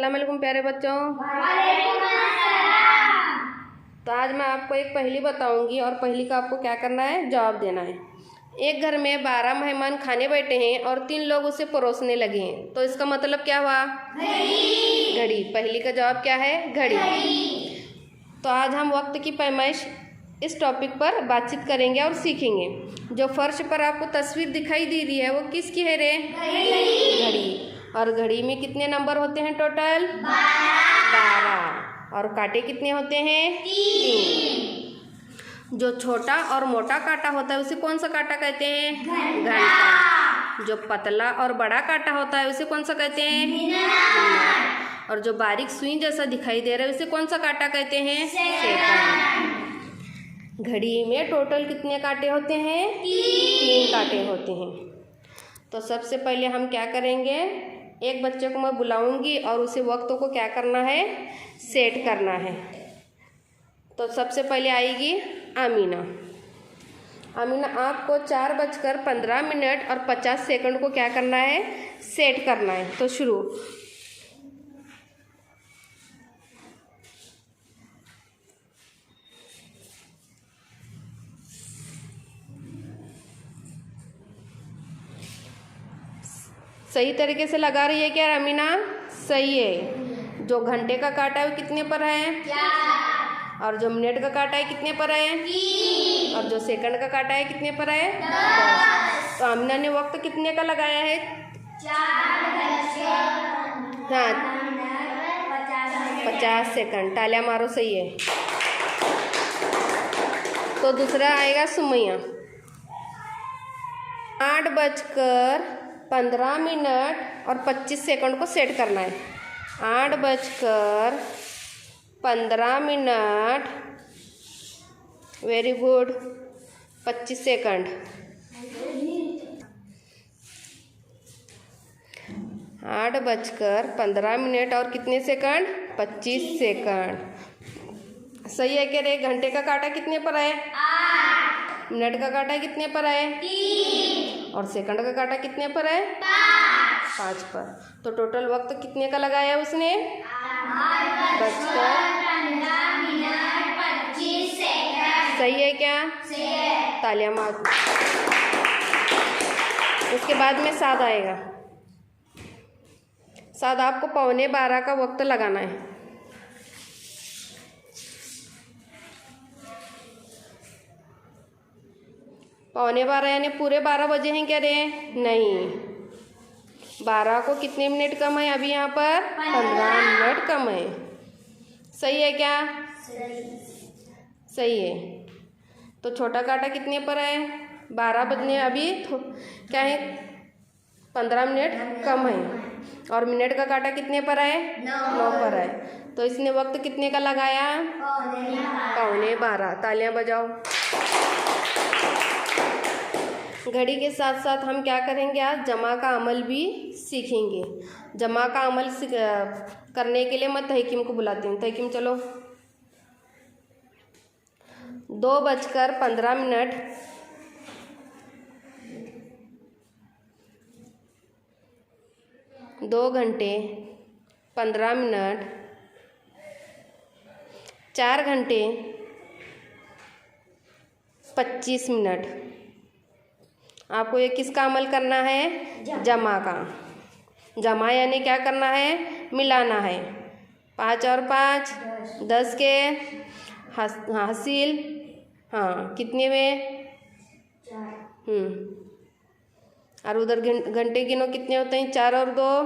अस्सलाम वालेकुम प्यारे बच्चों। तो आज मैं आपको एक पहेली बताऊंगी और पहेली का आपको क्या करना है, जवाब देना है। एक घर में 12 मेहमान खाने बैठे हैं और 3 लोग उसे परोसने लगे हैं, तो इसका मतलब क्या हुआ? घड़ी। पहेली का जवाब क्या है? घड़ी। तो आज हम वक्त की पैमाइश इस टॉपिक पर बातचीत करेंगे और सीखेंगे। जो फर्श पर आपको तस्वीर दिखाई दे रही है वो किसकी है रे? घड़ी। और घड़ी में कितने नंबर होते हैं टोटल? 12। और कांटे कितने होते हैं? 3। जो छोटा और मोटा कांटा होता है उसे कौन सा कांटा कहते हैं? घंटा। जो पतला और बड़ा कांटा होता है उसे कौन सा कहते हैं? मिनट। और जो बारीक सुई जैसा दिखाई दे रहा है उसे कौन सा कांटा कहते हैं? सेकंड। घड़ी में टोटल कितने कांटे होते हैं? 3 कांटे होते हैं। तो सबसे पहले हम क्या करेंगे, एक बच्चे को मैं बुलाऊंगी और उसे वक्त को क्या करना है? सेट करना है। तो सबसे पहले आएगी आमीना। आमीना, आपको 4:15 और 50 सेकंड को क्या करना है? सेट करना है। तो शुरू। सही तरीके से लगा रही है क्या अमीना? सही है। जो घंटे का कांटा है वो कितने पर है? 4। और जो मिनट का कांटा है कितने पर है? 3। और जो सेकंड का कांटा है कितने पर है? 10। तो अमीना ने वक्त कितने का लगाया है? 50 सेकंड। तालियां मारो, सही है। तो दूसरा आएगा सुमैया। 8:15 और 25 सेकंड को सेट करना है। 8:15, वेरी गुड, 25 सेकंड। 8:15 और कितने सेकंड? 25 सेकंड। सही है क्या रे? घंटे का कांटा कितने पर है? 8। मिनट का कांटा कितने पर है? 3। और सेकंड का कांटा कितने पर है? 5 पर। तो टोटल वक्त कितने का लगाया उसने? 8:15 सही है क्या? सही है। तालियां मारो। उसके बाद में 7 आएगा। 7 आपको 11:15 का वक्त लगाना है। पौने 12 यानी पूरे 12 बजे हैं क्या रे? नहीं, 12 को कितने मिनट कम है अभी यहाँ पर? 15 मिनट कम है। सही है क्या? सही है। तो छोटा कांटा कितने पर है? 12 बजने अभी क्या है? 15 मिनट कम है। और मिनट का कांटा कितने पर है? 9 पर है। तो इसने वक्त कितने का लगाया? 11:15। तालियां बजाओ। घड़ी के साथ साथ हम क्या करेंगे, आज जमा का अमल भी सीखेंगे। जमा का अमल करने के लिए मैं तहकीम को बुलाती हूँ। तहकीम चलो। 2:15, 2 घंटे 15 मिनट, 4 घंटे 25 मिनट। आपको ये किसका अमल करना है? जमा का। जमा यानी क्या करना है? मिलाना है। 5 और 5 10 के हासिल, हाँ, कितने में? 4। और उधर घंटे गिनो कितने होते हैं? 4 और 2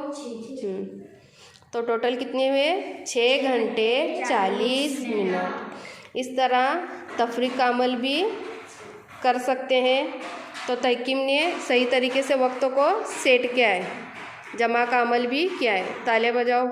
तो टोटल कितने हुए? 6 घंटे 40 मिनट। इस तरह तफरीक का अमल भी कर सकते हैं। तो तहकीम ने सही तरीके से वक्तों को सेट किया है, जमा का अमल भी किया है। तालियां बजाओ।